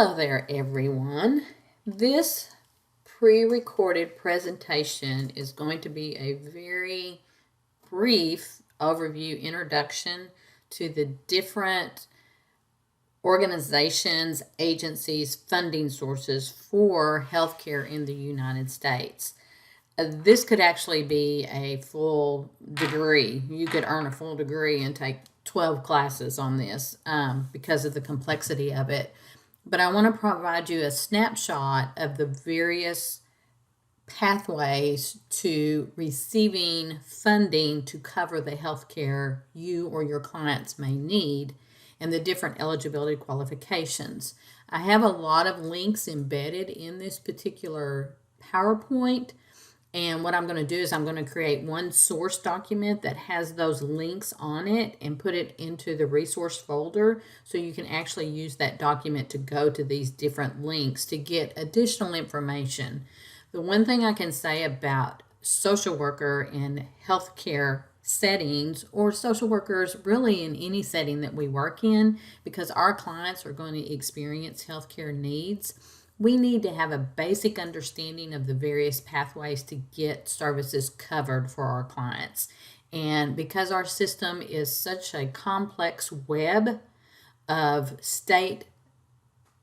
Hello there, everyone. This pre-recorded presentation is going to be a very brief overview introduction to the different organizations, agencies, funding sources for healthcare in the United States. This could actually be a full degree. You could earn a full degree and take 12 classes on this because of the complexity of it. But I want to provide you a snapshot of the various pathways to receiving funding to cover the health care you or your clients may need and the different eligibility qualifications. I have a lot of links embedded in this particular PowerPoint. And what I'm going to do is I'm going to create one source document that has those links on it and put it into the resource folder so you can actually use that document to go to these different links to get additional information. The one thing I can say about social worker in healthcare settings, or social workers really in any setting that we work in, because our clients are going to experience healthcare needs, we need to have a basic understanding of the various pathways to get services covered for our clients. And because our system is such a complex web of state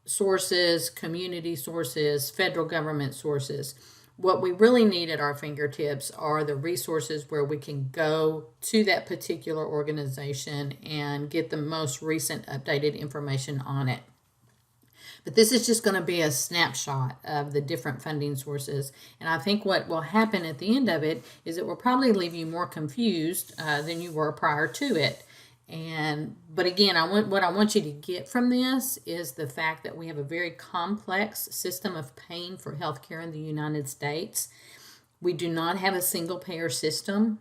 sources, community sources, federal government sources, what we really need at our fingertips are the resources where we can go to that particular organization and get the most recent updated information on it. But this is just going to be a snapshot of the different funding sources. And I think what will happen at the end of it is it will probably leave you more confused than you were prior to it. But again, what I want you to get from this is the fact that we have a very complex system of paying for healthcare in the United States. We do not have a single payer system.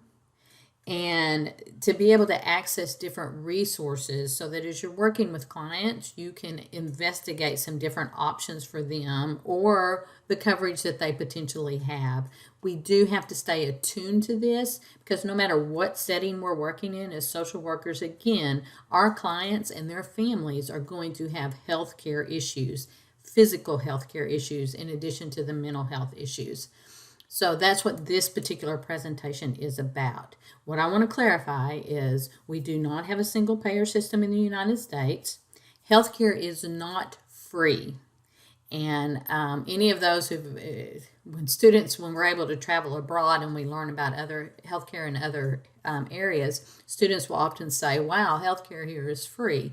And to be able to access different resources so that as you're working with clients, you can investigate some different options for them or the coverage that they potentially have. We do have to stay attuned to this because no matter what setting we're working in as social workers, again, our clients and their families are going to have health care issues, physical health care issues, in addition to the mental health issues. So that's what this particular presentation is about. What I want to clarify is we do not have a single payer system in the United States. Healthcare is not free. And any of those when we're able to travel abroad and we learn about other healthcare in other areas, students will often say, wow, healthcare here is free.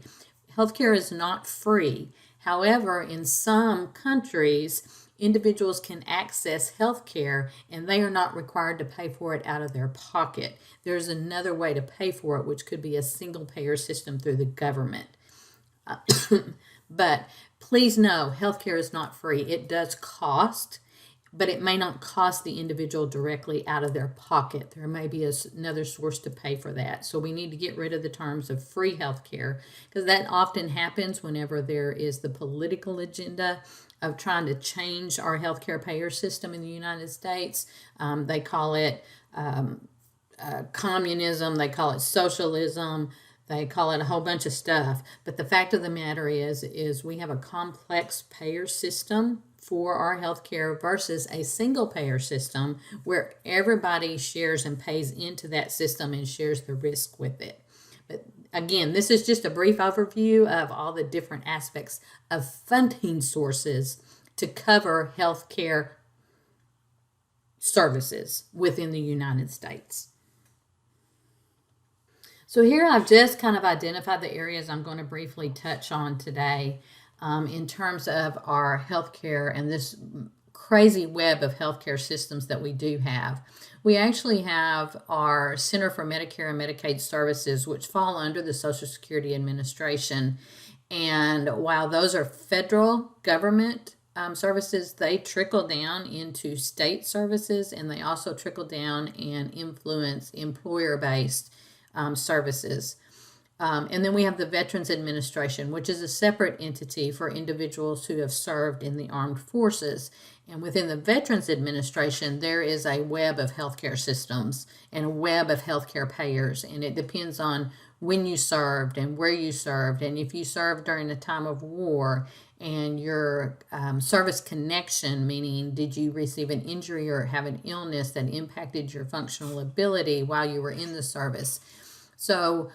Healthcare is not free. However, in some countries, individuals can access health care and they are not required to pay for it out of their pocket. There's another way to pay for it, which could be a single payer system through the government. But please know, healthcare is not free. It does cost, but it may not cost the individual directly out of their pocket. There may be another source to pay for that. So we need to get rid of the terms of free healthcare because that often happens whenever there is the political agenda of trying to change our healthcare payer system in the United States. They call it communism, they call it socialism, they call it a whole bunch of stuff. But the fact of the matter is we have a complex payer system for our healthcare versus a single payer system where everybody shares and pays into that system and shares the risk with it. But again, this is just a brief overview of all the different aspects of funding sources to cover healthcare services within the United States. So here I've just kind of identified the areas I'm going to briefly touch on today in terms of our healthcare and this crazy web of healthcare systems that we do have. We actually have our Center for Medicare and Medicaid Services, which fall under the Social Security Administration. And while those are federal government services, they trickle down into state services, and they also trickle down and influence employer-based services. And then we have the Veterans Administration, which is a separate entity for individuals who have served in the armed forces. And within the Veterans Administration, there is a web of healthcare systems and a web of healthcare payers. And it depends on when you served and where you served and if you served during a time of war and your service connection, meaning did you receive an injury or have an illness that impacted your functional ability while you were in the service. So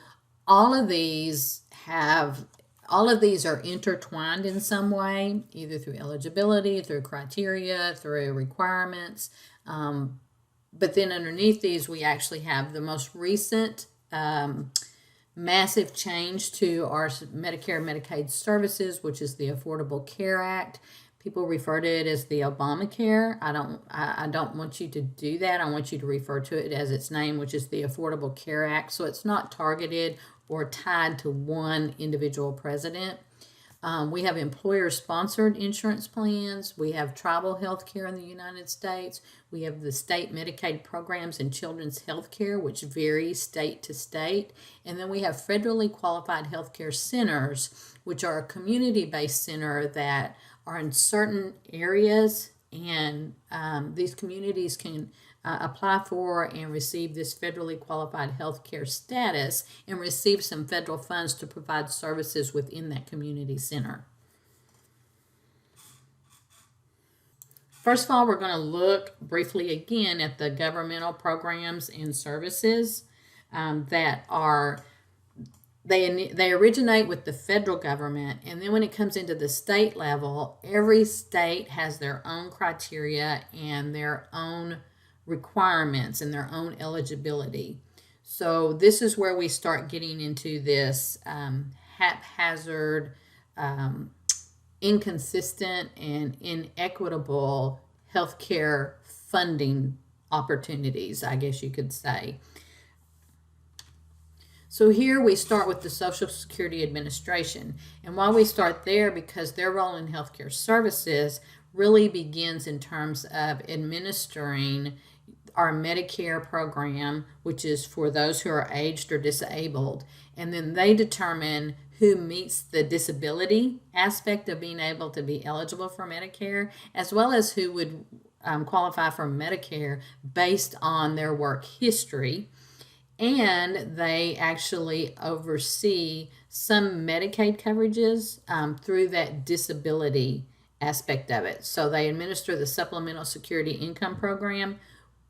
all of these are intertwined in some way, either through eligibility, through criteria, through requirements. But then underneath these, we actually have the most recent massive change to our Medicare and Medicaid services, which is the Affordable Care Act. People refer to it as the Obamacare. I don't want you to do that. I want you to refer to it as its name, which is the Affordable Care Act. So it's not targeted or tied to one individual president. We have employer-sponsored insurance plans. We have tribal health care in the United States. We have the state Medicaid programs and children's health care, which vary state to state. And then we have federally qualified health care centers, which are a community-based center that are in certain areas, and these communities can apply for and receive this federally qualified health care status and receive some federal funds to provide services within that community center. First of all, we're going to look briefly again at the governmental programs and services that are they originate with the federal government, and then when it comes into the state level, every state has their own criteria and their own requirements and their own eligibility. So this is where we start getting into this haphazard, inconsistent, and inequitable healthcare funding opportunities, I guess you could say. So here we start with the Social Security Administration. And why we start there, because their role in healthcare services really begins in terms of administering our Medicare program, which is for those who are aged or disabled. And then they determine who meets the disability aspect of being able to be eligible for Medicare, as well as who would qualify for Medicare based on their work history. And they actually oversee some Medicaid coverages through that disability aspect of it. So they administer the Supplemental Security Income Program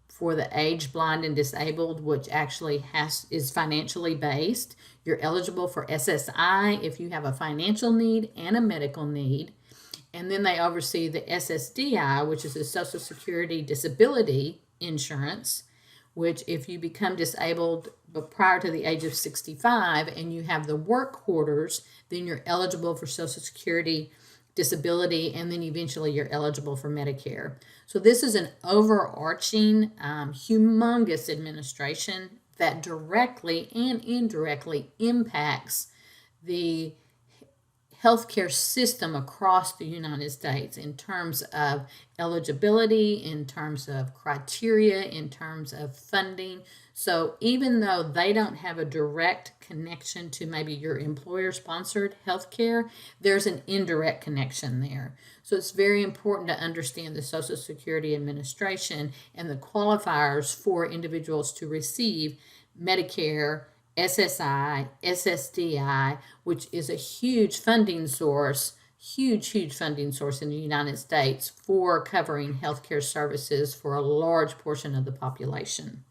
for the aged, blind, and disabled, which actually is financially based. You're eligible for SSI if you have a financial need and a medical need. And then they oversee the SSDI, which is the Social Security Disability Insurance, which if you become disabled but prior to the age of 65 and you have the work orders, then you're eligible for Social Security disability, and then eventually you're eligible for Medicare. So this is an overarching, humongous administration that directly and indirectly impacts the healthcare system across the United States in terms of eligibility, in terms of criteria, in terms of funding. So even though they don't have a direct connection to maybe your employer-sponsored healthcare, there's an indirect connection there. So it's very important to understand the Social Security Administration and the qualifiers for individuals to receive Medicare, SSI, SSDI, which is a huge funding source in the United States for covering healthcare services for a large portion of the population.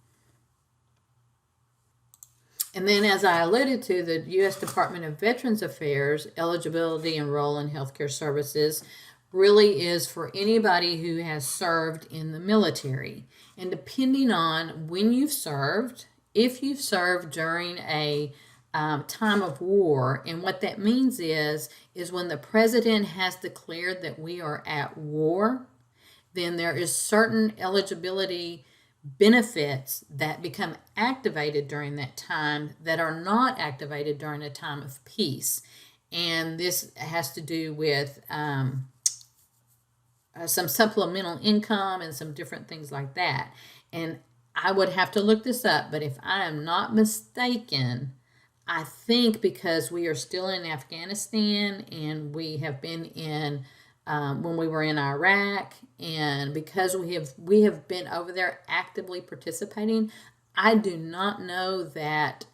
And then, as I alluded to, the U.S. Department of Veterans Affairs eligibility and role in healthcare services really is for anybody who has served in the military. And depending on when you've served, if you've served during a time of war, and what that means is when the president has declared that we are at war, then there is certain eligibility benefits that become activated during that time that are not activated during a time of peace. And this has to do with some supplemental income and some different things like that. And I would have to look this up, but if I am not mistaken, I think because we are still in Afghanistan and we have been in when we were in Iraq, and because we have been over there actively participating, I do not know that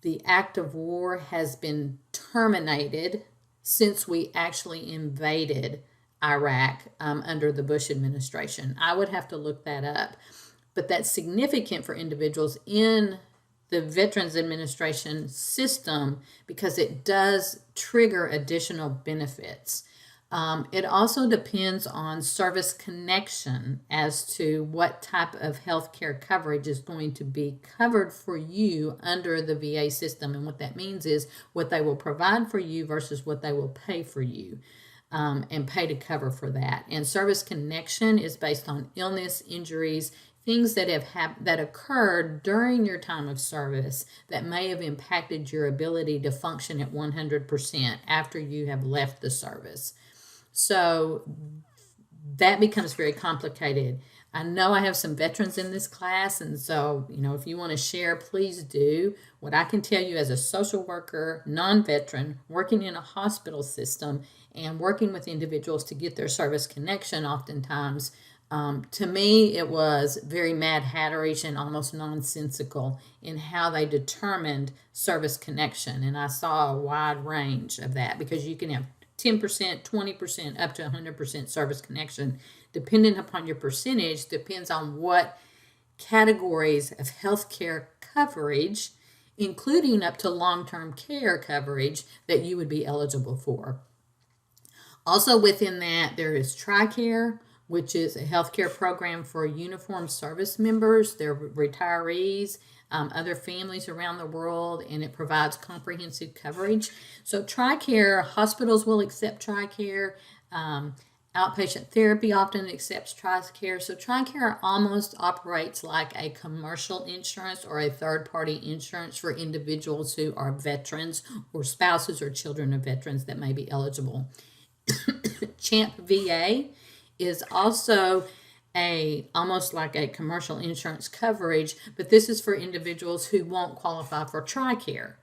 the act of war has been terminated since we actually invaded Iraq under the Bush administration. I would have to look that up. But that's significant for individuals in the Veterans Administration system because it does trigger additional benefits. It also depends on service connection as to what type of health care coverage is going to be covered for you under the VA system. And what that means is what they will provide for you versus what they will pay for you. And pay to cover for that. And service connection is based on illness, injuries, things that that occurred during your time of service that may have impacted your ability to function at 100% after you have left the service. So that becomes very complicated. I know I have some veterans in this class, and so, if you want to share, please do. What I can tell you as a social worker, non-veteran, working in a hospital system and working with individuals to get their service connection oftentimes, to me, it was very Mad Hatterish and almost nonsensical in how they determined service connection. And I saw a wide range of that because you can have 10%, 20%, up to 100% service connection. Depending upon your percentage, depends on what categories of healthcare coverage, including up to long-term care coverage, that you would be eligible for. Also within that, there is TRICARE, which is a healthcare program for uniformed service members, their retirees, other families around the world, and it provides comprehensive coverage. So TRICARE, hospitals will accept TRICARE. Outpatient therapy often accepts TRICARE. So TRICARE almost operates like a commercial insurance or a third-party insurance for individuals who are veterans or spouses or children of veterans that may be eligible. CHAMP VA is also almost like a commercial insurance coverage, but this is for individuals who won't qualify for TRICARE.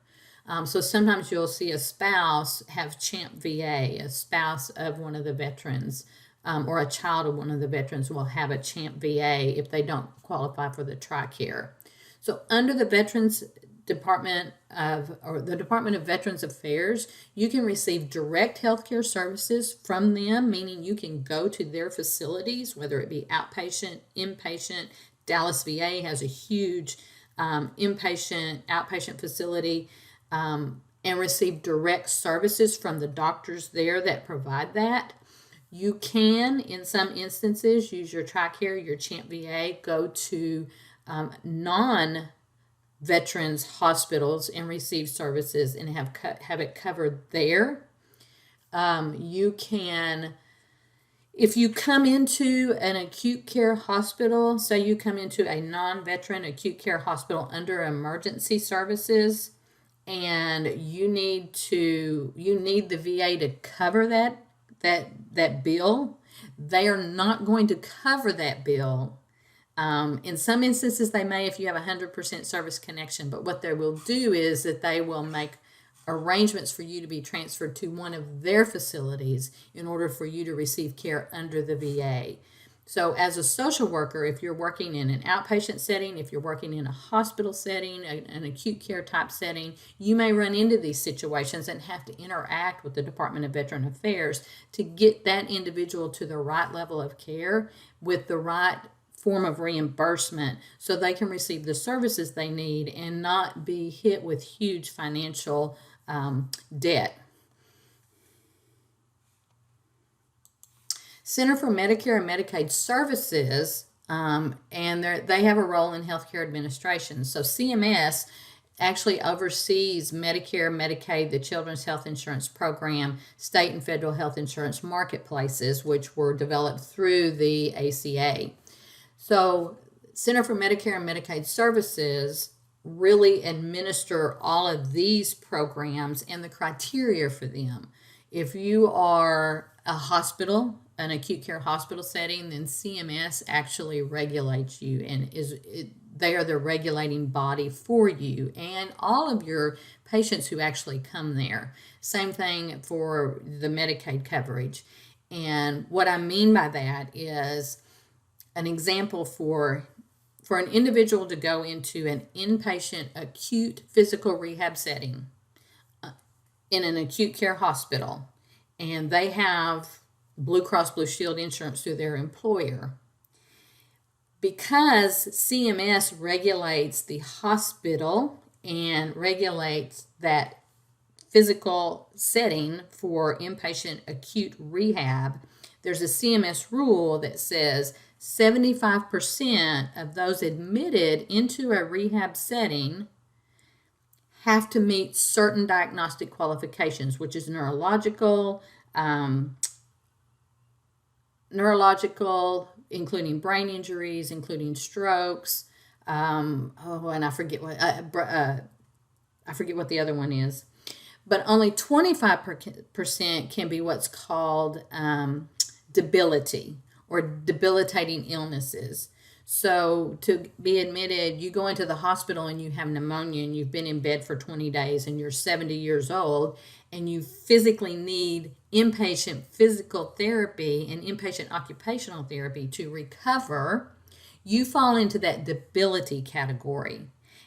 So sometimes you'll see a spouse have CHAMP VA, a spouse of one of the veterans, or a child of one of the veterans will have a CHAMP VA if they don't qualify for the TRICARE. So under the Veterans Department or the Department of Veterans Affairs, you can receive direct healthcare services from them, meaning you can go to their facilities, whether it be outpatient, inpatient. Dallas VA has a huge outpatient facility, and receive direct services from the doctors there that provide that. You can, in some instances, use your TRICARE, your CHAMP VA, go to non-veterans hospitals and receive services and have it covered there. You can, if you come into an acute care hospital, say you come into a non-veteran acute care hospital under emergency services, and you need the VA to cover that bill, they are not going to cover that bill. In some instances, they may if you have 100% service connection, but what they will do is that they will make arrangements for you to be transferred to one of their facilities in order for you to receive care under the VA. So as a social worker, if you're working in an outpatient setting, if you're working in a hospital setting, an acute care type setting, you may run into these situations and have to interact with the Department of Veteran Affairs to get that individual to the right level of care with the right form of reimbursement so they can receive the services they need and not be hit with huge financial debt. Center for Medicare and Medicaid Services, and they have a role in healthcare administration. So CMS actually oversees Medicare, Medicaid, the Children's Health Insurance Program, state and federal health insurance marketplaces, which were developed through the ACA. So Center for Medicare and Medicaid Services really administer all of these programs and the criteria for them. If you are a hospital, an acute care hospital setting, then CMS actually regulates you and they are the regulating body for you and all of your patients who actually come there. Same thing for the Medicaid coverage. And what I mean by that is an example for an individual to go into an inpatient acute physical rehab setting in an acute care hospital. and they have Blue Cross Blue Shield insurance through their employer. Because CMS regulates the hospital and regulates that physical setting for inpatient acute rehab, there's a CMS rule that says 75% of those admitted into a rehab setting have to meet certain diagnostic qualifications, which is neurological, including brain injuries, including strokes. And I forget what the other one is. But only 25% can be what's called debility or debilitating illnesses. So to be admitted, you go into the hospital and you have pneumonia and you've been in bed for 20 days and you're 70 years old and you physically need inpatient physical therapy and inpatient occupational therapy to recover, you fall into that debility category.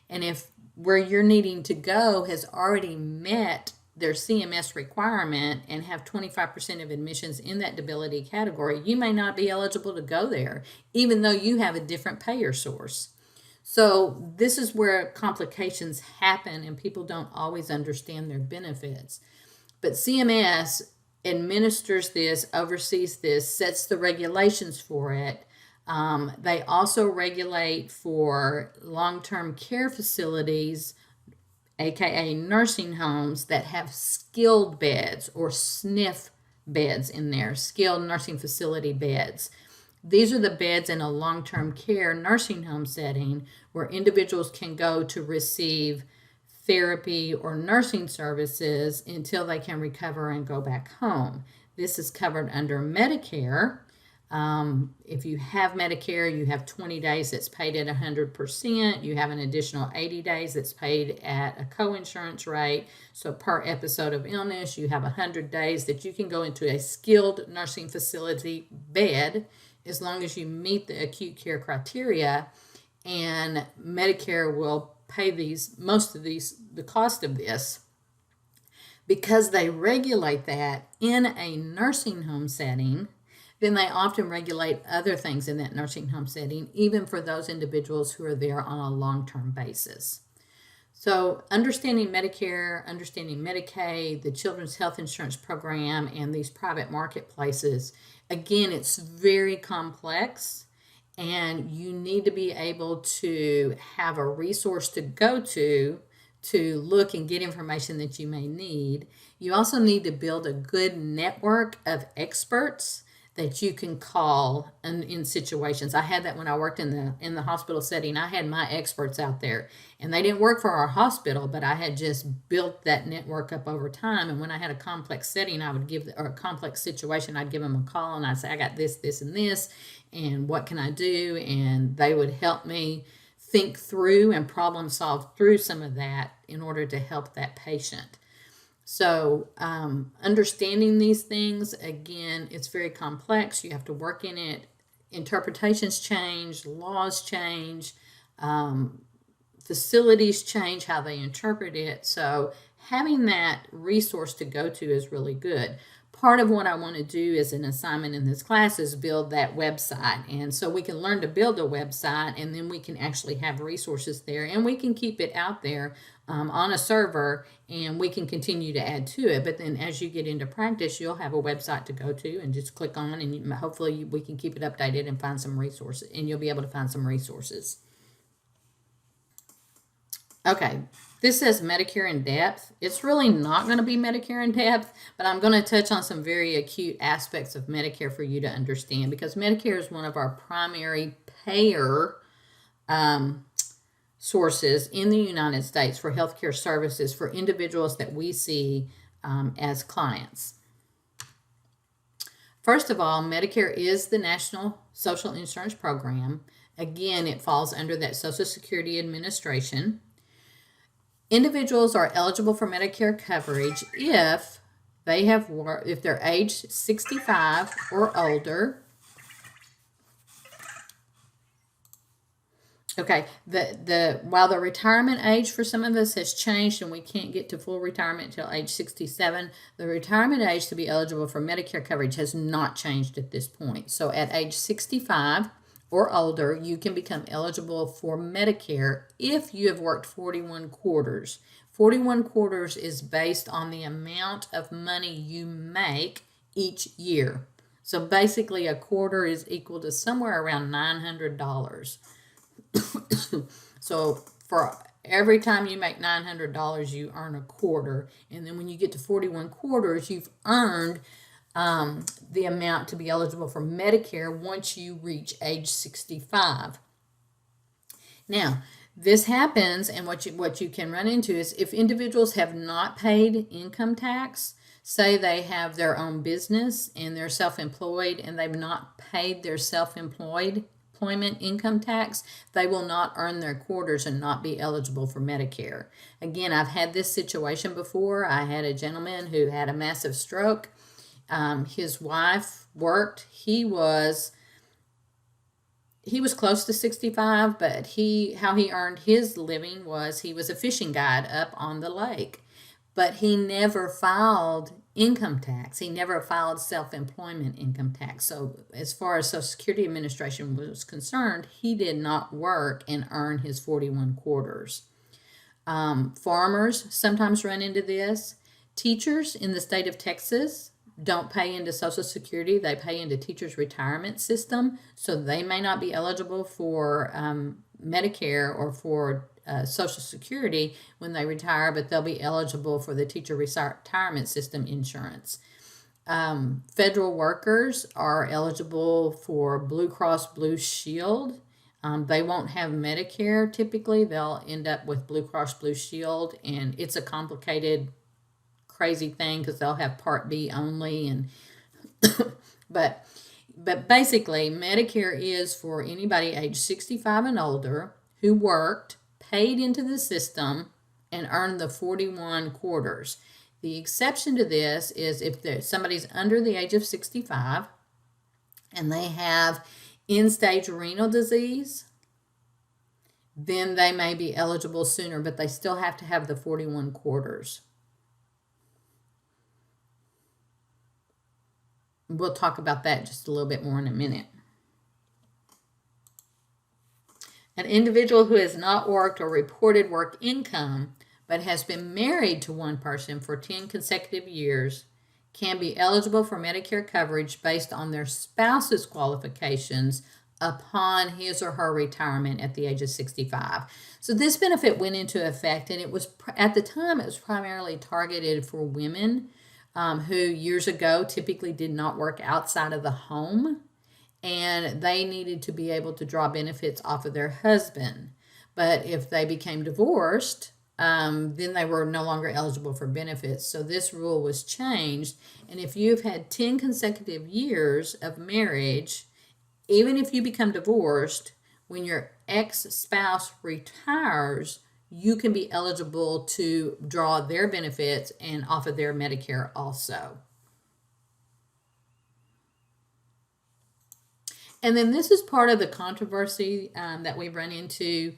And if where you're needing to go has already met their CMS requirement and have 25% of admissions in that debility category, you may not be eligible to go there, even though you have a different payer source. So this is where complications happen and people don't always understand their benefits. But CMS administers this, oversees this, sets the regulations for it. They also regulate for long-term care facilities, aka nursing homes, that have skilled beds or SNF beds in there, skilled nursing facility beds. These are the beds in a long-term care nursing home setting where individuals can go to receive therapy or nursing services until they can recover and go back home. This is covered under Medicare. If you have Medicare, you have 20 days that's paid at 100%. You have an additional 80 days that's paid at a co-insurance rate. So per episode of illness, you have 100 days that you can go into a skilled nursing facility bed as long as you meet the acute care criteria, and Medicare will pay the cost of this. Because they regulate that in a nursing home setting, then they often regulate other things in that nursing home setting, even for those individuals who are there on a long-term basis. So understanding Medicare, understanding Medicaid, the Children's Health Insurance Program, and these private marketplaces, again, it's very complex, and you need to be able to have a resource to go to look and get information that you may need. You also need to build a good network of experts that you can call in situations. I had that when I worked in the hospital setting. I had my experts out there, and they didn't work for our hospital, but I had just built that network up over time. And when I had a complex setting, or a complex situation, I'd give them a call and I'd say, I got this, this, and this, and what can I do? And they would help me think through and problem solve through some of that in order to help that patient. So understanding these things, again, it's very complex. You have to work in it. Interpretations change, laws change, facilities change how they interpret it. So having that resource to go to is really good. Part of what I want to do as an assignment in this class is build that website. And so we can learn to build a website, and then we can actually have resources there, and we can keep it out there on a server, and we can continue to add to it. But then as you get into practice, you'll have a website to go to and just click on, and hopefully we can keep it updated and find some resources, and you'll be able to find some resources. Okay, this says Medicare in depth. It's really not going to be Medicare in depth, but I'm going to touch on some very acute aspects of Medicare for you to understand, because Medicare is one of our primary payer sources in the United States for healthcare services for individuals that we see as clients. First of all, Medicare is the National Social Insurance Program. Again, it falls under that Social Security Administration. Individuals are eligible for Medicare coverage if they're age 65 or older, Okay, while the retirement age for some of us has changed and we can't get to full retirement until age 67, the retirement age to be eligible for Medicare coverage has not changed at this point. So at age 65 or older, you can become eligible for Medicare if you have worked 41 quarters. 41 quarters is based on the amount of money you make each year. So basically, a quarter is equal to somewhere around $900. So for every time you make $900, you earn a quarter. And then when you get to 41 quarters, you've earned the amount to be eligible for Medicare once you reach age 65. Now, this happens, and what you can run into is if individuals have not paid income tax, say they have their own business and they're self-employed and they've not paid their self-employment income tax, they will not earn their quarters and not be eligible for Medicare. Again, I've had this situation before. I had a gentleman who had a massive stroke. His wife worked. He was close to 65, but how he earned his living was he was a fishing guide up on the lake. But he never filed income tax. He never filed self-employment income tax. So as far as Social Security Administration was concerned, he did not work and earn his 41 quarters. Farmers sometimes run into this. Teachers in the state of Texas don't pay into Social Security. They pay into teachers' retirement system, so they may not be eligible for Medicare or for Social Security when they retire, but they'll be eligible for the teacher retirement system insurance. Federal workers are eligible for Blue Cross Blue Shield. They won't have Medicare typically. They'll end up with Blue Cross Blue Shield, and it's a complicated, crazy thing because they'll have Part B only, and but basically Medicare is for anybody age 65 and older who worked, paid into the system, and earned the 41 quarters. The exception to this is if somebody's under the age of 65 and they have end-stage renal disease, then they may be eligible sooner, but they still have to have the 41 quarters. We'll talk about that just a little bit more in a minute. An individual who has not worked or reported work income but has been married to one person for 10 consecutive years can be eligible for Medicare coverage based on their spouse's qualifications upon his or her retirement at the age of 65. So this benefit went into effect, and it was at the time it was primarily targeted for women who years ago typically did not work outside of the home, and they needed to be able to draw benefits off of their husband. But if they became divorced, then they were no longer eligible for benefits. So this rule was changed, and if you've had 10 consecutive years of marriage, even if you become divorced, when your ex-spouse retires, you can be eligible to draw their benefits and off of their Medicare also. And then this is part of the controversy that we run into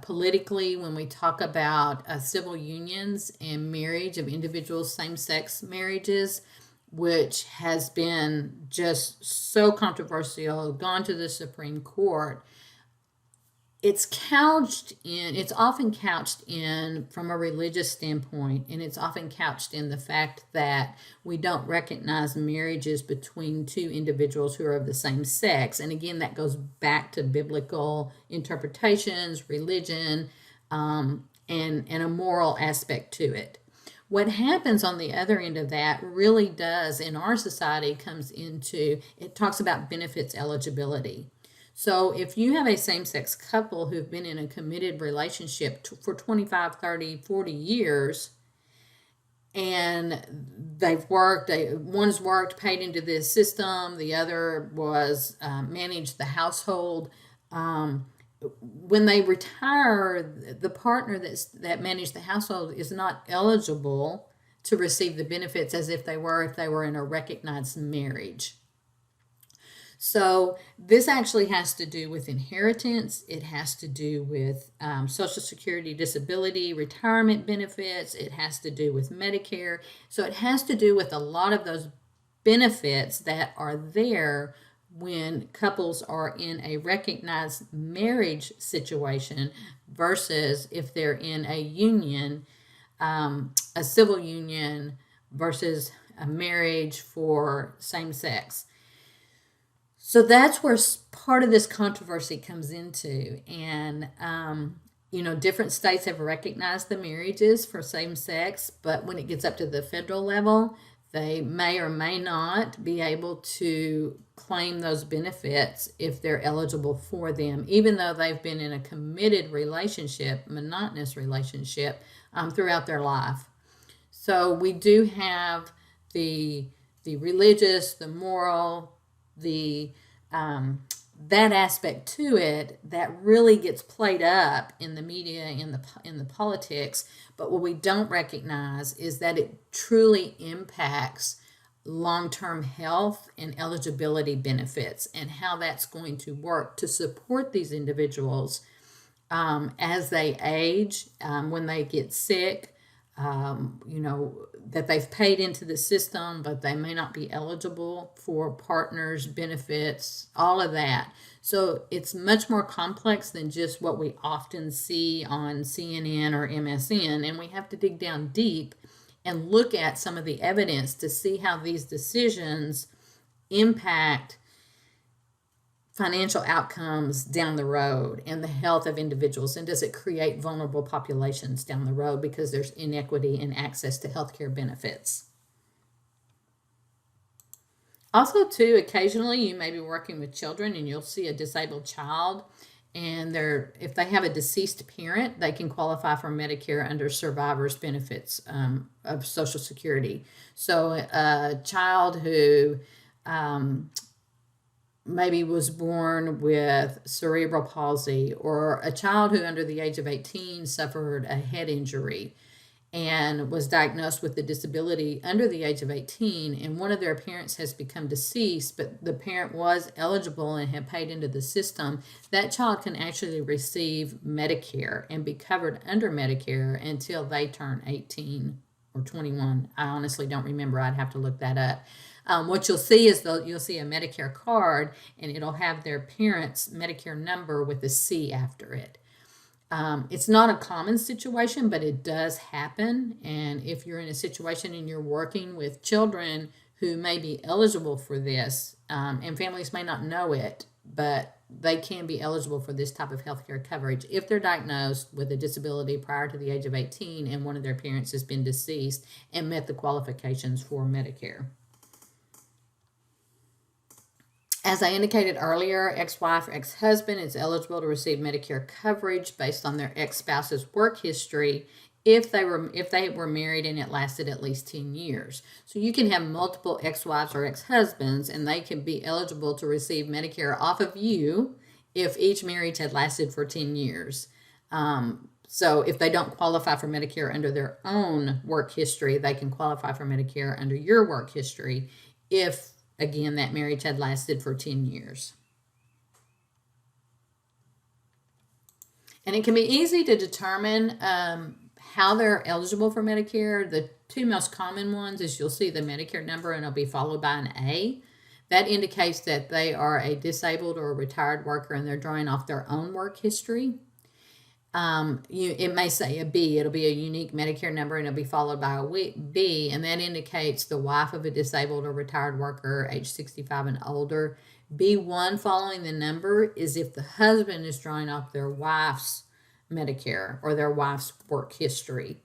politically when we talk about civil unions and marriage of individuals, same-sex marriages, which has been just so controversial, gone to the Supreme Court. It's often couched in from a religious standpoint, and it's often couched in the fact that we don't recognize marriages between two individuals who are of the same sex. And again, that goes back to biblical interpretations, religion, and a moral aspect to it. What happens on the other end of that really does, in our society, it talks about benefits eligibility. So if you have a same-sex couple who've been in a committed relationship for 25, 30, 40 years, and they've worked, one's worked, paid into this system, the other was managed the household. When they retire, the partner that managed the household is not eligible to receive the benefits as if they were in a recognized marriage. So this actually has to do with inheritance. It has to do with Social Security, disability, retirement benefits. It has to do with Medicare. So it has to do with a lot of those benefits that are there when couples are in a recognized marriage situation versus if they're in a union, a civil union versus a marriage for same sex. So that's where part of this controversy comes into. And, different states have recognized the marriages for same sex, but when it gets up to the federal level, they may or may not be able to claim those benefits if they're eligible for them, even though they've been in a committed relationship, monotonous relationship, throughout their life. So we do have the religious, the moral, the that aspect to it that really gets played up in the media, in the politics. But what we don't recognize is that it truly impacts long-term health and eligibility benefits, and how that's going to work to support these individuals as they age, when they get sick, that they've paid into the system, but they may not be eligible for partners, benefits, all of that. So it's much more complex than just what we often see on CNN or MSN, and we have to dig down deep and look at some of the evidence to see how these decisions impact financial outcomes down the road and the health of individuals, and does it create vulnerable populations down the road because there's inequity in access to healthcare benefits. Also, too, occasionally you may be working with children and you'll see a disabled child, and if they have a deceased parent, they can qualify for Medicare under survivors benefits of Social Security. So a child who maybe was born with cerebral palsy, or a child who under the age of 18 suffered a head injury and was diagnosed with a disability under the age of 18, and one of their parents has become deceased, but the parent was eligible and had paid into the system, that child can actually receive Medicare and be covered under Medicare until they turn 18 or 21. I honestly don't remember. I'd have to look that up. What you'll see is you'll see a Medicare card, and it'll have their parents' Medicare number with a C after it. It's not a common situation, but it does happen. And if you're in a situation and you're working with children who may be eligible for this, and families may not know it, but they can be eligible for this type of healthcare coverage if they're diagnosed with a disability prior to the age of 18 and one of their parents has been deceased and met the qualifications for Medicare. As I indicated earlier, ex-wife or ex-husband is eligible to receive Medicare coverage based on their ex-spouse's work history if they were married and it lasted at least 10 years. So you can have multiple ex-wives or ex-husbands, and they can be eligible to receive Medicare off of you if each marriage had lasted for 10 years. So if they don't qualify for Medicare under their own work history, they can qualify for Medicare under your work history if, again, that marriage had lasted for 10 years. And it can be easy to determine how they're eligible for Medicare. The two most common ones is you'll see the Medicare number, and it'll be followed by an A. That indicates that they are a disabled or a retired worker, and they're drawing off their own work history. It may say a B. It'll be a unique Medicare number, and it'll be followed by a B, and that indicates the wife of a disabled or retired worker, age 65 and older. B1 following the number is if the husband is drawing off their wife's Medicare or their wife's work history.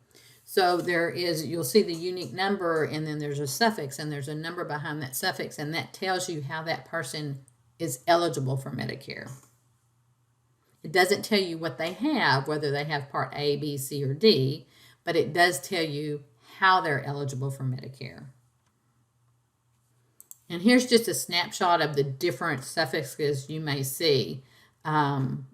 So you'll see the unique number, and then there's a suffix, and there's a number behind that suffix, and that tells you how that person is eligible for Medicare. It doesn't tell you what they have, whether they have Part A, B, C, or D, but it does tell you how they're eligible for Medicare. And here's just a snapshot of the different suffixes you may see. An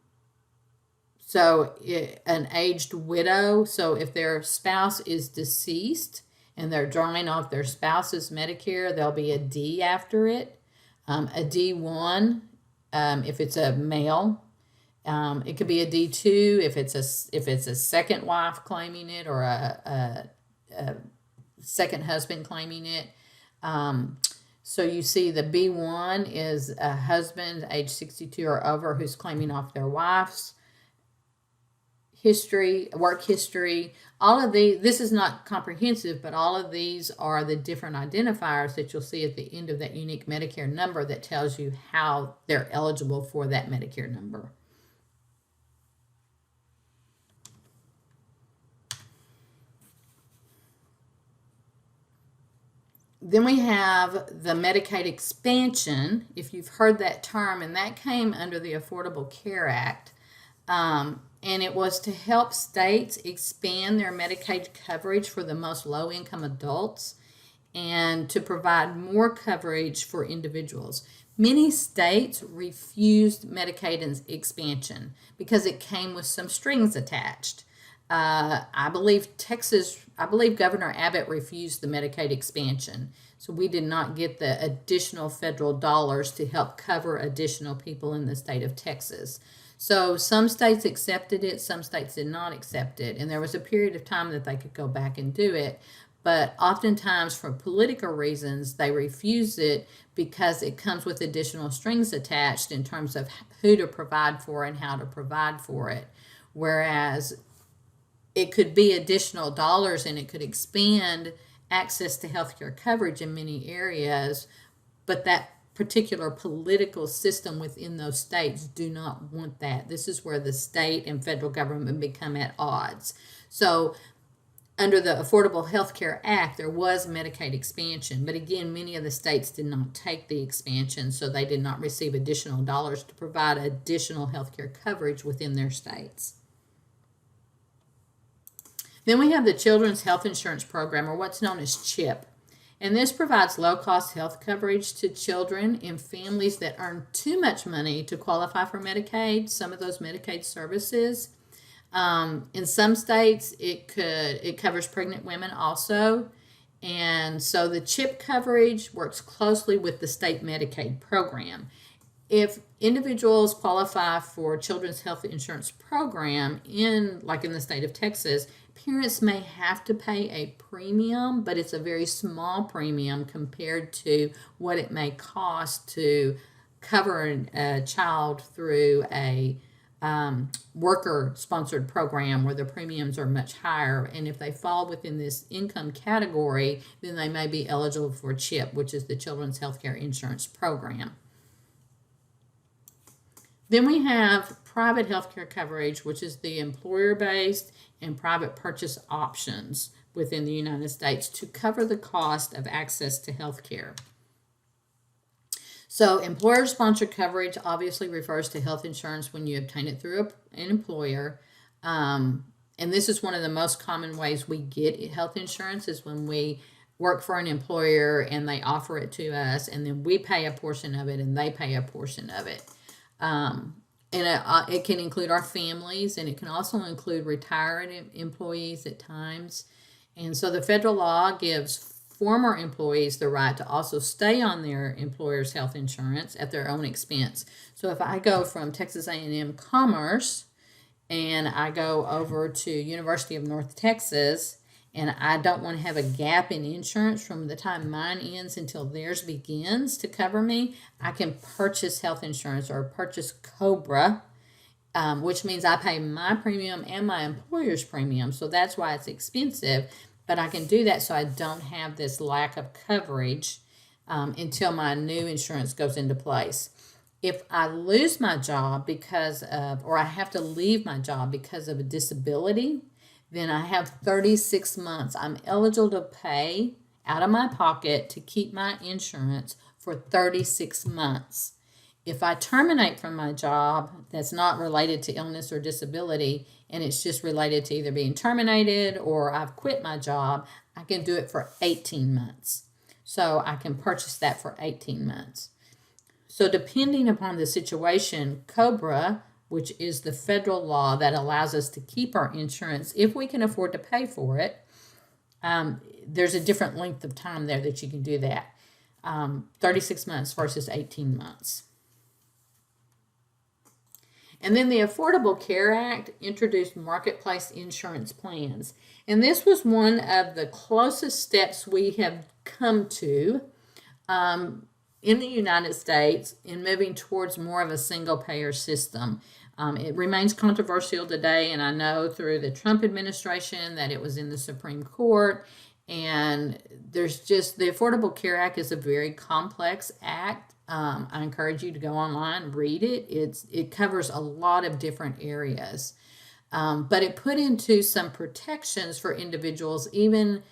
aged widow, so if their spouse is deceased and they're drawing off their spouse's Medicare, there'll be a D after it. A D1 if it's a male. It could be a D2 if it's a second wife claiming it, or a second husband claiming it. So you see the B1 is a husband age 62 or over who's claiming off their wife's history, work history. All of these, this is not comprehensive, but all of these are the different identifiers that you'll see at the end of that unique Medicare number that tells you how they're eligible for that Medicare number. Then we have the Medicaid expansion, if you've heard that term, and that came under the Affordable Care Act. And it was to help states expand their Medicaid coverage for the most low-income adults and to provide more coverage for individuals. Many states refused Medicaid expansion because it came with some strings attached. I believe Governor Abbott refused the Medicaid expansion. So we did not get the additional federal dollars to help cover additional people in the state of Texas. So some states accepted it, some states did not accept it. And there was a period of time that they could go back and do it. But oftentimes, for political reasons, they refuse it because it comes with additional strings attached in terms of who to provide for and how to provide for it. Whereas it could be additional dollars and it could expand access to healthcare coverage in many areas, but that particular political system within those states do not want that. This is where the state and federal government become at odds. So under the Affordable Health Care Act, there was Medicaid expansion, but again, many of the states did not take the expansion, so they did not receive additional dollars to provide additional healthcare coverage within their states. Then we have the Children's Health Insurance Program, or what's known as CHIP. And this provides low-cost health coverage to children in families that earn too much money to qualify for Medicaid, some of those Medicaid services. In some states, it covers pregnant women also. And so the CHIP coverage works closely with the state Medicaid program. If individuals qualify for Children's Health Insurance Program like in the state of Texas, parents may have to pay a premium, but it's a very small premium compared to what it may cost to cover a child through a worker-sponsored program where the premiums are much higher. And if they fall within this income category, then they may be eligible for CHIP, which is the Children's Healthcare Insurance Program. Then we have private healthcare coverage, which is the employer-based and private purchase options within the United States to cover the cost of access to healthcare. So employer-sponsored coverage obviously refers to health insurance when you obtain it through an employer. And this is one of the most common ways we get health insurance is when we work for an employer and they offer it to us, and then we pay a portion of it and they pay a portion of it. It can include our families, and it can also include retired employees at times. And so the federal law gives former employees the right to also stay on their employer's health insurance at their own expense. So if I go from Texas A&M Commerce and I go over to University of North Texas, and I don't want to have a gap in insurance from the time mine ends until theirs begins to cover me, I can purchase health insurance or purchase COBRA, which means I pay my premium and my employer's premium. So that's why it's expensive, but I can do that so I don't have this lack of coverage until my new insurance goes into place. If I lose my job or I have to leave my job because of a disability, then I have 36 months. I'm eligible to pay out of my pocket to keep my insurance for 36 months. If I terminate from my job that's not related to illness or disability, and it's just related to either being terminated or I've quit my job, I can do it for 18 months. So I can purchase that for 18 months. So depending upon the situation, COBRA, which is the federal law that allows us to keep our insurance if we can afford to pay for it, there's a different length of time there that you can do that. 36 months versus 18 months. And then the Affordable Care Act introduced marketplace insurance plans. And this was one of the closest steps we have come to in the United States in moving towards more of a single payer system. It remains controversial today, and I know through the Trump administration that it was in the Supreme Court. And there's just the Affordable Care Act is a very complex act. I encourage you to go online, read it. It covers a lot of different areas. But it put into some protections for individuals, even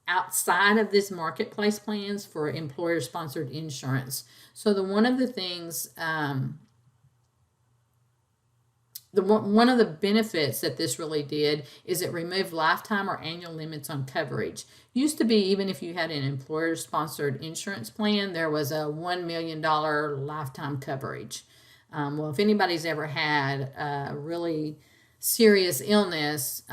outside of this marketplace plans for employer-sponsored insurance. So one of the things, one of the benefits that this really did is it removed lifetime or annual limits on coverage. Used to be, even if you had an employer-sponsored insurance plan, there was a $1 million lifetime coverage. Well, if anybody's ever had a really serious illness,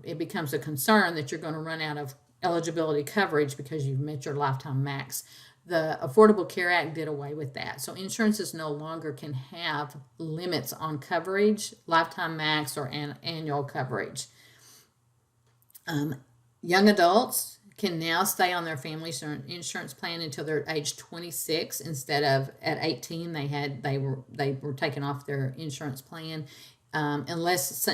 it becomes a concern that you're going to run out of eligibility coverage because you've met your lifetime max. The Affordable Care Act did away with that. So insurances no longer can have limits on coverage, lifetime max, or annual coverage. Young adults can now stay on their family insurance plan until they're age 26 instead of at 18 they were taken off their insurance plan. Unless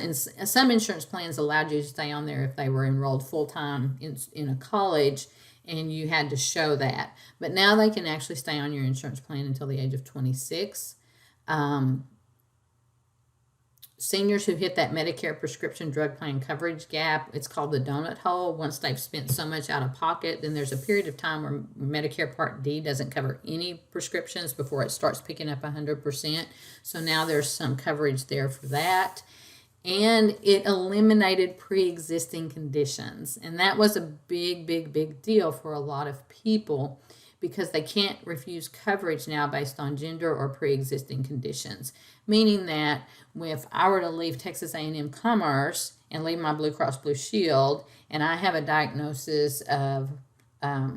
some insurance plans allowed you to stay on there if they were enrolled full-time in a college and you had to show that. But now they can actually stay on your insurance plan until the age of 26. Seniors who hit that Medicare prescription drug plan coverage gap, it's called the donut hole. Once they've spent so much out of pocket, then there's a period of time where Medicare Part D doesn't cover any prescriptions before it starts picking up 100%. So now there's some coverage there for that. And it eliminated pre-existing conditions. And that was a big, big, big deal for a lot of people because they can't refuse coverage now based on gender or pre-existing conditions. Meaning that if I were to leave Texas A&M Commerce and leave my Blue Cross Blue Shield and I have a diagnosis of a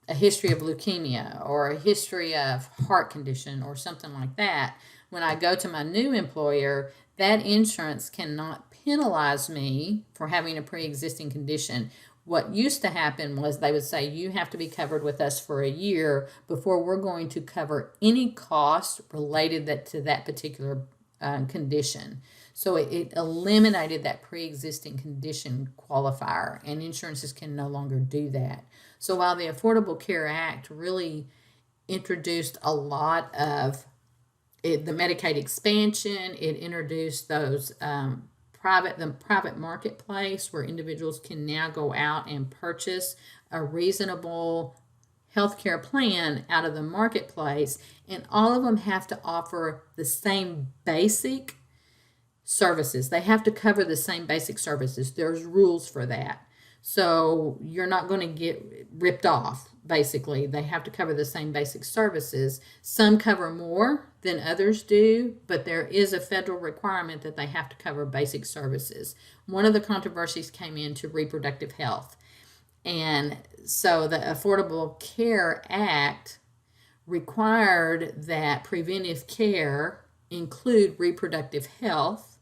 history of leukemia or a history of heart condition or something like that, when I go to my new employer, that insurance cannot penalize me for having a pre-existing condition. What used to happen was they would say, you have to be covered with us for a year before we're going to cover any cost related to that particular condition. So it eliminated that pre-existing condition qualifier, and insurances can no longer do that. So while the Affordable Care Act really introduced a lot of the Medicaid expansion, it introduced those private marketplace where individuals can now go out and purchase a reasonable healthcare plan out of the marketplace, and all of them have to offer the same basic services. They have to cover the same basic services. There's rules for that. So you're not going to get ripped off, basically. They have to cover the same basic services. Some cover more than others do, but there is a federal requirement that they have to cover basic services. One of the controversies came into reproductive health. And so the Affordable Care Act required that preventive care include reproductive health,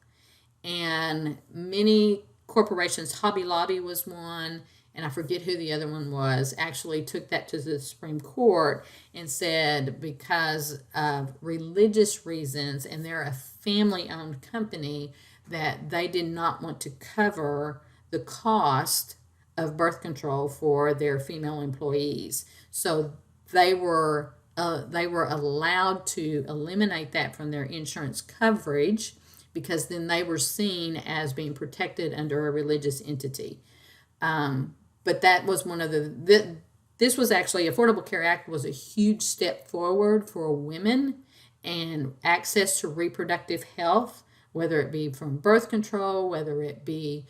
and many corporations, Hobby Lobby was one, and I forget who the other one was, actually took that to the Supreme Court and said because of religious reasons, and they're a family-owned company, that they did not want to cover the cost of birth control for their female employees. So they were allowed to eliminate that from their insurance coverage because then they were seen as being protected under a religious entity. But that was one of this was actually, Affordable Care Act was a huge step forward for women and access to reproductive health, whether it be from birth control, whether it be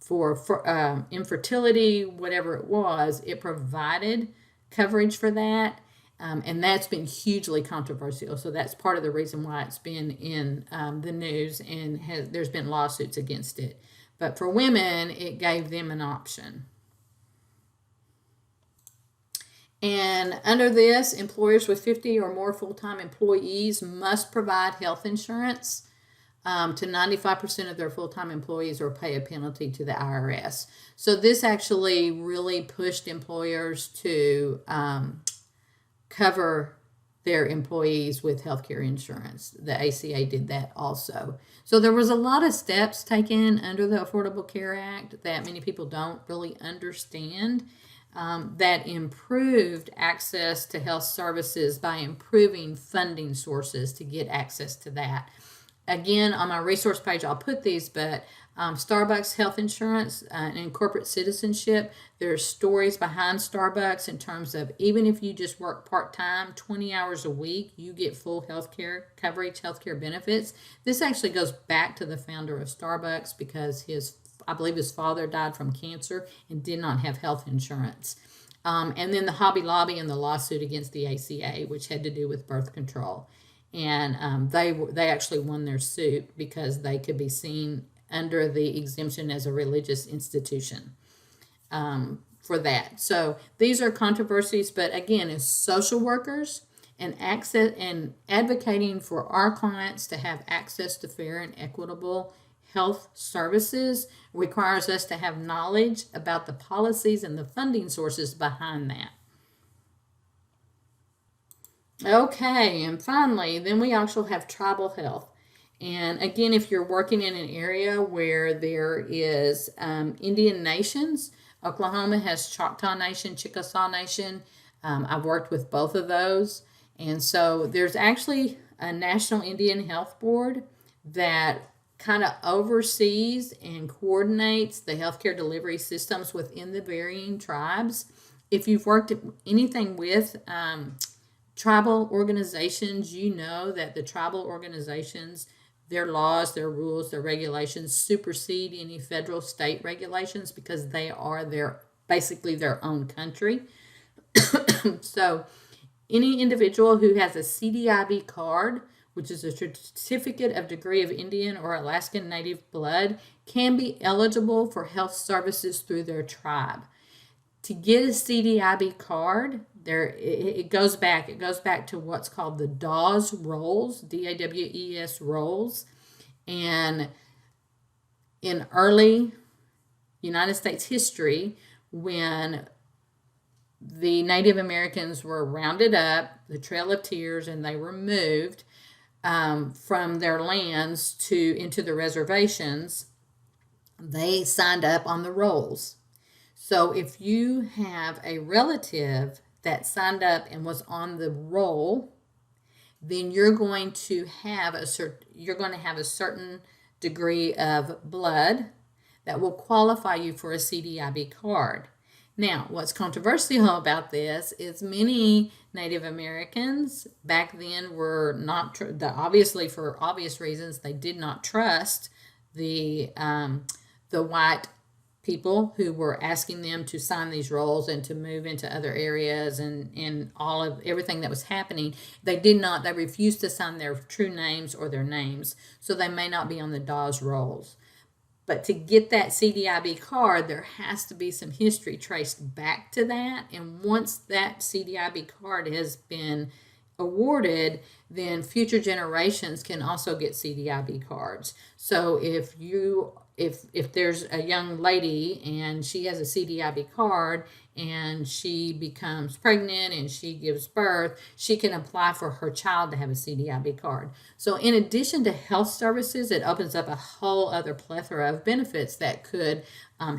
for infertility, whatever it was, it provided coverage for that. And that's been hugely controversial. So that's part of the reason why it's been in the news and there's been lawsuits against it. But for women, it gave them an option. And under this, employers with 50 or more full-time employees must provide health insurance to 95% of their full-time employees or pay a penalty to the IRS. So this actually really pushed employers to cover their employees with healthcare insurance. The ACA did that also. So there was a lot of steps taken under the Affordable Care Act that many people don't really understand, that improved access to health services by improving funding sources to get access to that. Again, on my resource page, I'll put these, but Starbucks health insurance and corporate citizenship, there's stories behind Starbucks in terms of even if you just work part-time, 20 hours a week, you get full health care coverage, health care benefits. This actually goes back to the founder of Starbucks because I believe his father died from cancer and did not have health insurance. And then the Hobby Lobby and the lawsuit against the ACA, which had to do with birth control. And they actually won their suit because they could be seen under the exemption as a religious institution for that. So these are controversies, but again, as social workers and advocating for our clients to have access to fair and equitable health services requires us to have knowledge about the policies and the funding sources behind that. Okay, and finally, then we also have tribal health. And again, if you're working in an area where there is Indian nations, Oklahoma has Choctaw Nation, Chickasaw Nation. I've worked with both of those. And so there's actually a National Indian Health Board that kind of oversees and coordinates the healthcare delivery systems within the varying tribes. If you've worked anything with tribal organizations, you know that the tribal organizations, their laws, their rules, their regulations supersede any federal state regulations because they are basically their own country. So any individual who has a CDIB card, which is a certificate of degree of Indian or Alaskan Native blood, can be eligible for health services through their tribe. To get a CDIB card, it goes back to what's called the DAWS rolls, DAWES rolls. And in early United States history, when the Native Americans were rounded up, the Trail of Tears, and they were moved from their lands into the reservations, they signed up on the rolls. So if you have a relative that signed up and was on the roll, then you're going to have a certain degree of blood that will qualify you for a CDIB card. Now, what's controversial about this is many Native Americans back then were not, obviously for obvious reasons, they did not trust the white people who were asking them to sign these rolls and to move into other areas and all of everything that was happening. They refused to sign their true names or their names, so they may not be on the DAWS rolls. But to get that CDIB card, there has to be some history traced back to that. And once that CDIB card has been awarded, then future generations can also get CDIB cards. So if there's a young lady and she has a CDIB card and she becomes pregnant and she gives birth, she can apply for her child to have a CDIB card. So in addition to health services, it opens up a whole other plethora of benefits that could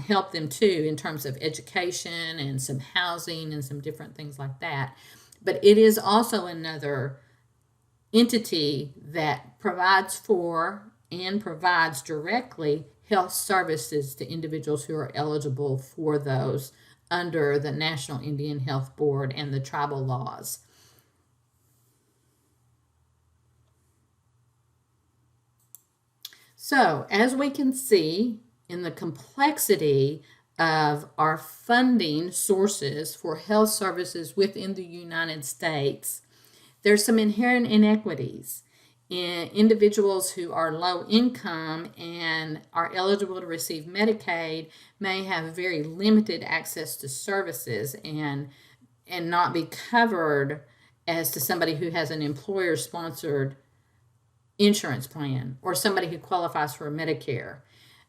help them too in terms of education and some housing and some different things like that. But it is also another entity that provides for and provides directly health services to individuals who are eligible for those under the National Indian Health Board and the tribal laws. So, as we can see in the complexity of our funding sources for health services within the United States, there's some inherent inequities. Individuals who are low income and are eligible to receive Medicaid may have very limited access to services, and and not be covered as to somebody who has an employer-sponsored insurance plan or somebody who qualifies for Medicare.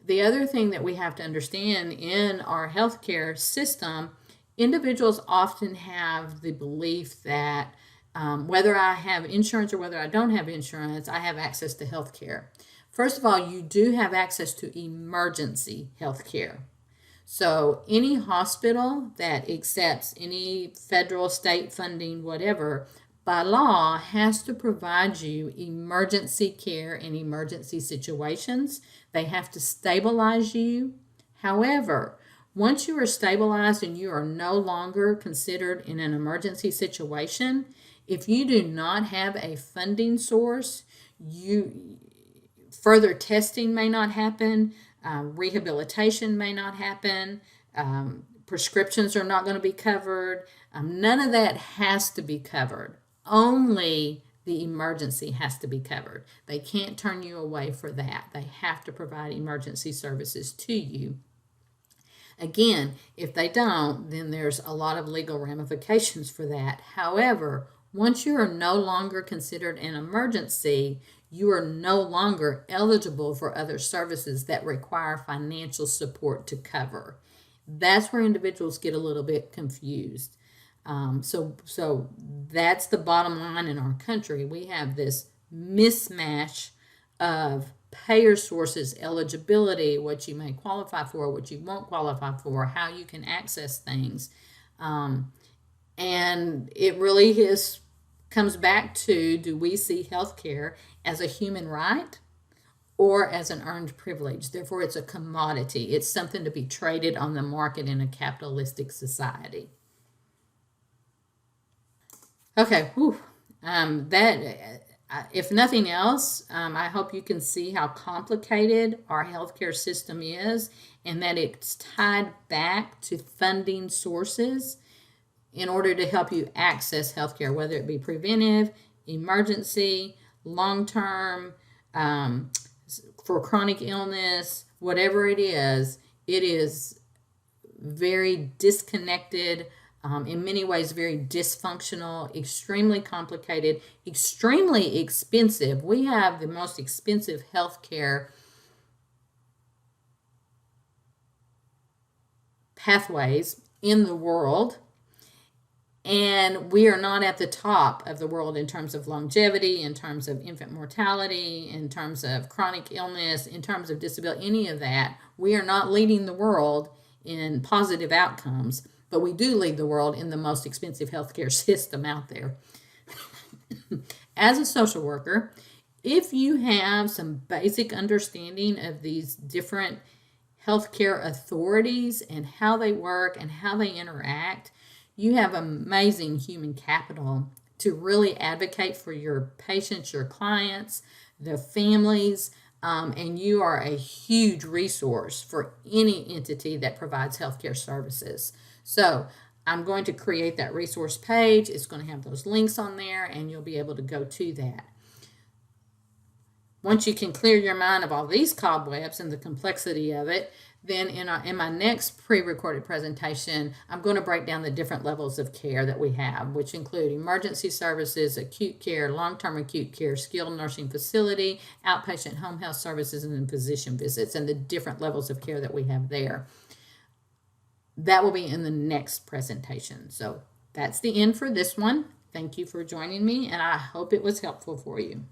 The other thing that we have to understand in our healthcare system, individuals often have the belief that whether I have insurance or whether I don't have insurance, I have access to healthcare. First of all, you do have access to emergency healthcare. So any hospital that accepts any federal, state funding, whatever, by law has to provide you emergency care in emergency situations. They have to stabilize you. However, once you are stabilized and you are no longer considered in an emergency situation, if you do not have a funding source, further testing may not happen, rehabilitation may not happen, prescriptions are not going to be covered. None of that has to be covered. Only the emergency has to be covered. They can't turn you away for that. They have to provide emergency services to you. Again, if they don't, then there's a lot of legal ramifications for that. However, once you are no longer considered an emergency, you are no longer eligible for other services that require financial support to cover. That's where individuals get a little bit confused. So that's the bottom line in our country. We have this mismatch of payer sources, eligibility, what you may qualify for, what you won't qualify for, how you can access things. And it really comes back to, do we see healthcare as a human right or as an earned privilege? Therefore, it's a commodity. It's something to be traded on the market in a capitalistic society. Okay, if nothing else, I hope you can see how complicated our healthcare system is and that it's tied back to funding sources in order to help you access healthcare, whether it be preventive, emergency, long-term, for chronic illness, whatever it is very disconnected, in many ways very dysfunctional, extremely complicated, extremely expensive. We have the most expensive healthcare pathways in the world, and we are not at the top of the world in terms of longevity, in terms of infant mortality, in terms of chronic illness, in terms of disability, any of that. We are not leading the world in positive outcomes, but we do lead the world in the most expensive healthcare system out there. As a social worker, if you have some basic understanding of these different healthcare authorities and how they work and how they interact, you have amazing human capital to really advocate for your patients, your clients, their families, and you are a huge resource for any entity that provides healthcare services. So I'm going to create that resource page. It's going to have those links on there, and you'll be able to go to that. Once you can clear your mind of all these cobwebs and the complexity of it, then in my next pre-recorded presentation, I'm going to break down the different levels of care that we have, which include emergency services, acute care, long-term acute care, skilled nursing facility, outpatient home health services, and then physician visits, and the different levels of care that we have there. That will be in the next presentation. So that's the end for this one. Thank you for joining me, and I hope it was helpful for you.